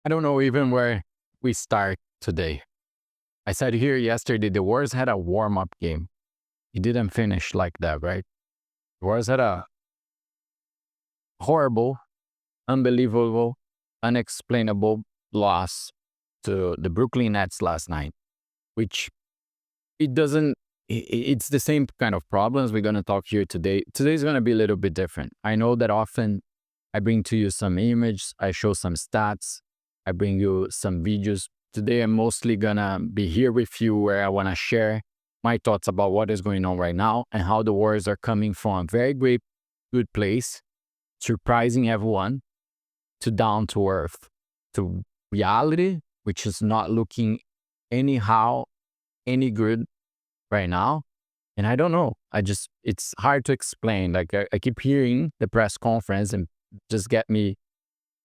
I don't know even where we start today. I said here yesterday the Warriors had a warm up game. It didn't finish like that, right? The Warriors had a horrible, unbelievable, unexplainable loss to the Brooklyn Nets last night, which it doesn't, it's the same kind of problems we're going to talk here today. Today's going to be a little bit different. I know that often I bring to you some images, I show some stats, I bring you some videos. Today, I'm mostly gonna be here with you where I wanna share my thoughts about what is going on right now and how the Warriors are coming from a very great, good place, surprising everyone, to down to earth, to reality, which is not looking anyhow any good right now. And I don't know. It's hard to explain. Like, I keep hearing the press conference and just get me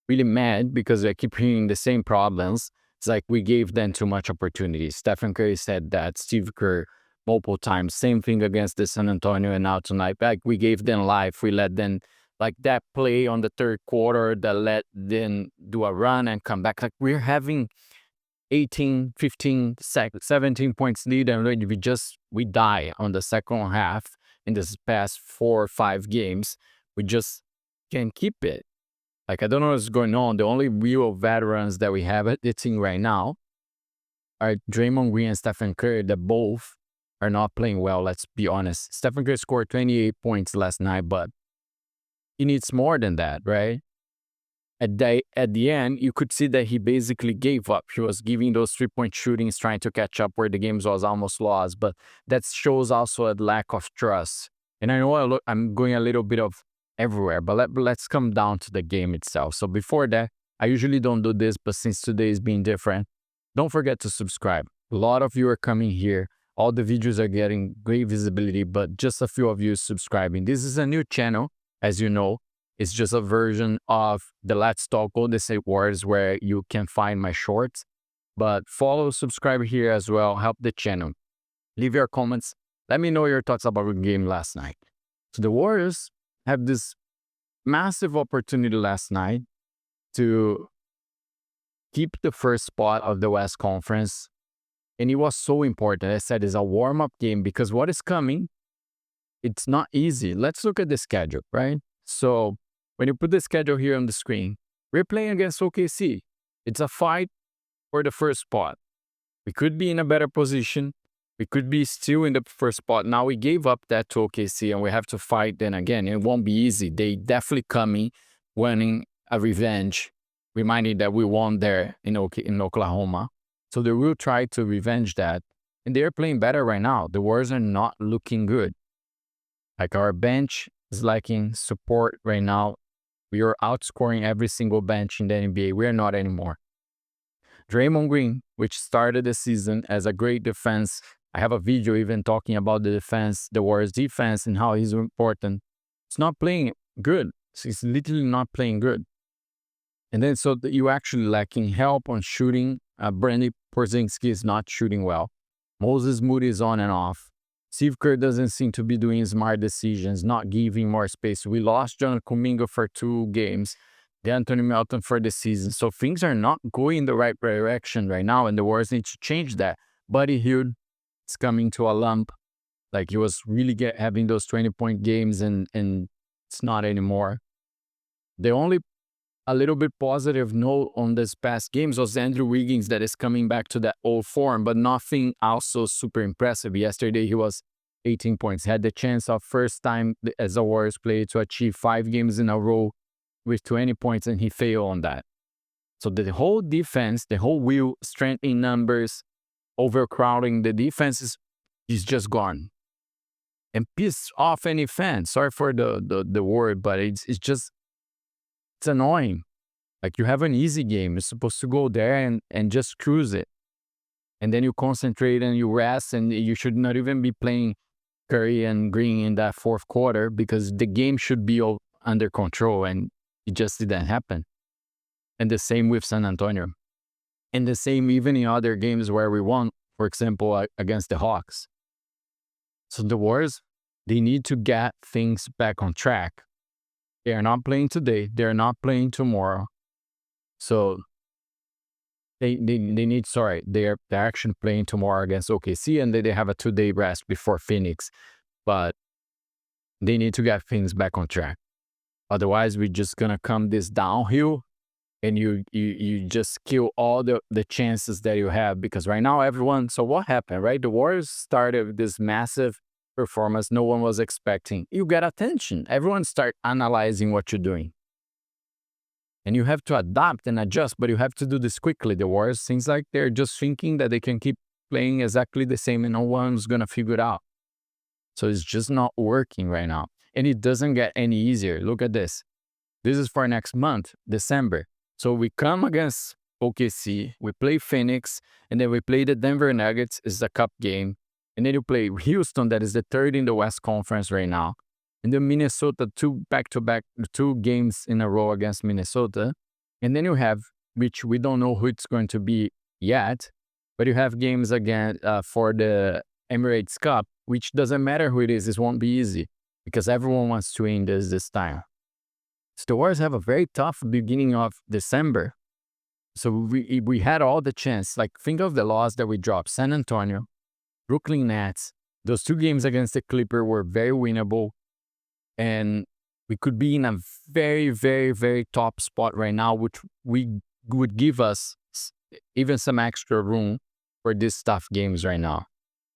really mad because I keep hearing the same problems. It's like we gave them too much opportunity. Stephen Curry said that, Steve Kerr multiple times. Same thing against the San Antonio and now tonight. Like, we gave them life. We let them, like that play on the third quarter that let them do a run and come back. Like, we're having 18, 15, 17 points lead and we die on the second half in this past 4 or 5 games. We just can't keep it. Like, I don't know what's going on. The only real veterans that we have at the team right now are Draymond Green and Stephen Curry, that both are not playing well, let's be honest. Stephen Curry scored 28 points last night, but he needs more than that, right? At the end, you could see that he basically gave up. He was giving those 3-point shootings, trying to catch up where the game was almost lost, but that shows also a lack of trust. And I know I'm going a little bit of everywhere, but let's come down to the game itself. So before that, I usually don't do this, but since today is being different, don't forget to subscribe. A lot of you are coming here. All the videos are getting great visibility, but just a few of you subscribing. This is a new channel, as you know. It's just a version of the Let's Talk Golden State Warriors where you can find my shorts. But follow, subscribe here as well. Help the channel. Leave your comments. Let me know your thoughts about the game last night. So the Warriors have this massive opportunity last night to keep the first spot of the West Conference. And it was so important. I said it's a warm-up game because what is coming, it's not easy. Let's look at the schedule, right? So when you put the schedule here on the screen, we're playing against OKC. It's a fight for the first spot. We could be in a better position. We could be still in the first spot. Now we gave up that to OKC and we have to fight then again. It won't be easy. They definitely coming, wanting a revenge, reminding that we won there in Oklahoma. So they will try to revenge that. And they're playing better right now. The Warriors are not looking good. Like, our bench is lacking support right now. We are outscoring every single bench in the NBA. We are not anymore. Draymond Green, which started the season as a great defense. I have a video even talking about the defense, the Warriors defense, and how he's important. It's not playing good. He's literally not playing good. And then so you actually lacking help on shooting. Brandy Porzingski is not shooting well. Moses Moody is on and off. Steve Kerr doesn't seem to be doing smart decisions, not giving more space. We lost John Kuminga for 2 games, the Anthony Melton for the season. So things are not going in the right direction right now, and the Warriors need to change that. Buddy Hield is coming to a lump. Like, he was really having those 20-point games, and it's not anymore. The only a little bit positive note on this past games was Andrew Wiggins that is coming back to that old form, but nothing also super impressive. Yesterday, he was 18 points. Had the chance of first time as a Warriors player to achieve 5 games in a row with 20 points, and he failed on that. So the whole defense, the whole wheel, strength in numbers, overcrowding the defense is just gone. And piss off any fan. Sorry for the word, but it's annoying. Like, you have an easy game. You're supposed to go there and just cruise it. And then you concentrate and you rest, and you should not even be playing Curry and Green in that fourth quarter because the game should be all under control, and it just didn't happen. And the same with San Antonio. And the same even in other games where we won, for example, against the Hawks. So the Warriors, they need to get things back on track. They are not playing today. They're not playing tomorrow. So They need, sorry, they're actually playing tomorrow against OKC, and they have a 2-day rest before Phoenix, but they need to get things back on track. Otherwise, we're just gonna come this downhill, and you just kill all the chances that you have, because right now everyone. So what happened, right? The Warriors started with this massive performance no one was expecting. You get attention. Everyone start analyzing what you're doing. And you have to adapt and adjust, but you have to do this quickly. The Warriors seems like they're just thinking that they can keep playing exactly the same and no one's gonna figure it out. So it's just not working right now. And it doesn't get any easier. Look at this. This is for next month, December. So we come against OKC, we play Phoenix, and then we play the Denver Nuggets. It's a cup game. And then you play Houston, that is the third in the West Conference right now. And then Minnesota, back-to-back, 2 games in a row against Minnesota. And then you have, which we don't know who it's going to be yet, but you have games again for the Emirates Cup, which doesn't matter who it is. This won't be easy because everyone wants to win this time. So the Warriors have a very tough beginning of December. So we had all the chance. Like, think of the loss that we dropped. San Antonio, Brooklyn Nets. Those 2 games against the Clippers were very winnable. And we could be in a very, very, very top spot right now, which would give us even some extra room for these tough games right now.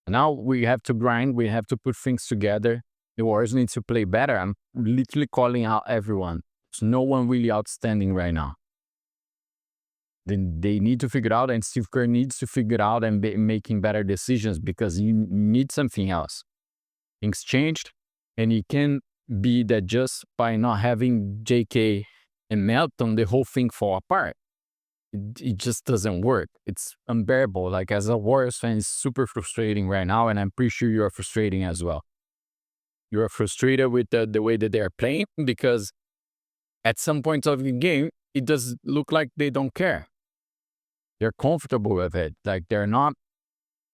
Now we have to grind. We have to put things together. The Warriors need to play better. I'm literally calling out everyone. There's no one really outstanding right now. Then they need to figure it out, and Steve Kerr needs to figure it out and be making better decisions, because you need something else. Things changed, and it can be that just by not having JK and Melton, the whole thing fall apart. It just doesn't work. It's unbearable. Like, as a Warriors fan, it's super frustrating right now, and I'm pretty sure you're frustrating as well. You're frustrated with the way that they're playing, because at some point of the game, it does look like they don't care. They're comfortable with it. Like, they're not,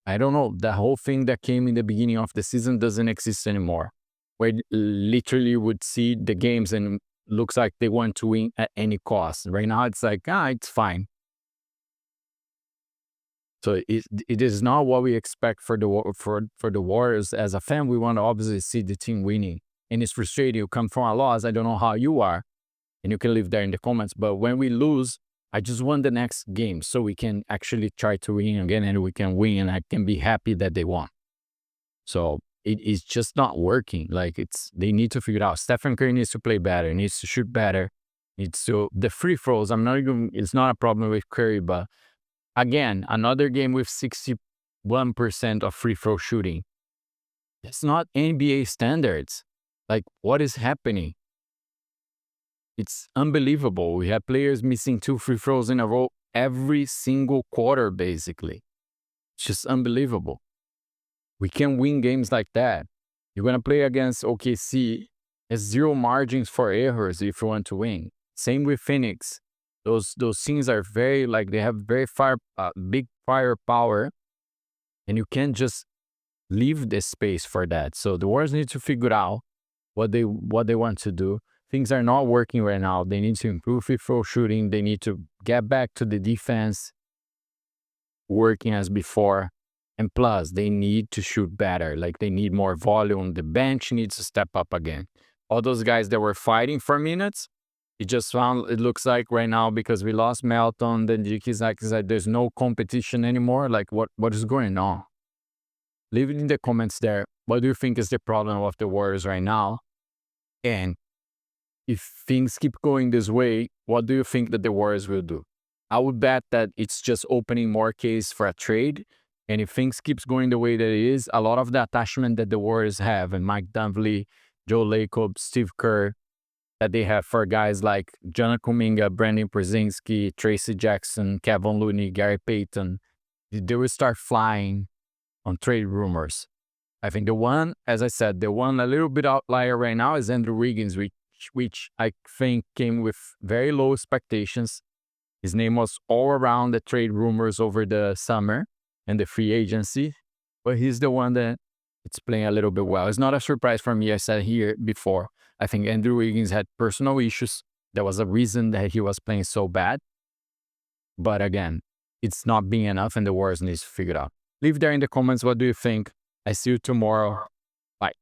I don't know, the whole thing that came in the beginning of the season doesn't exist anymore, where literally you would see the games and looks like they want to win at any cost. Right now, it's like, it's fine. So it is not what we expect for the Warriors. As a fan, we want to obviously see the team winning. And it's frustrating. You come from a loss. I don't know how you are, and you can leave there in the comments. But when we lose, I just want the next game so we can actually try to win again, and we can win, and I can be happy that they won. So it is just not working. Like, they need to figure it out. Stephen Curry needs to play better, needs to shoot better, the free throws. It's not a problem with Curry, but again, another game with 61% of free throw shooting. That's not NBA standards. Like, what is happening? It's unbelievable. We have players missing 2 free throws in a row every single quarter, basically. It's just unbelievable. We can win games like that. You're going to play against OKC. There's 0 margins for errors if you want to win. Same with Phoenix. Those teams are very, like, they have very big firepower, and you can't just leave the space for that. So the Warriors need to figure out what they want to do. Things are not working right now. They need to improve free throw shooting. They need to get back to the defense working as before. And plus, they need to shoot better. Like, they need more volume. The bench needs to step up again. All those guys that were fighting for minutes, it looks like right now, because we lost Melton, then Jiki's like, there's no competition anymore. Like, what is going on? Leave it in the comments there. What do you think is the problem of the Warriors right now? And if things keep going this way, what do you think that the Warriors will do? I would bet that it's just opening more case for a trade. And if things keeps going the way that it is, a lot of the attachment that the Warriors have, and Mike Dunleavy, Joe Lacob, Steve Kerr, that they have for guys like Jonah Kuminga, Brandon Brzezinski, Tracy Jackson, Kevin Looney, Gary Payton, they will start flying on trade rumors. I think the one, as I said, the one a little bit outlier right now is Andrew Wiggins, which I think came with very low expectations. His name was all around the trade rumors over the summer and the free agency, but he's the one that it's playing a little bit well. It's not a surprise for me. I said here before, I think Andrew Wiggins had personal issues. There was a reason that he was playing so bad. But again, it's not being enough and the Warriors needs to figure it out. Leave there in the comments what do you think. I see you tomorrow. Bye.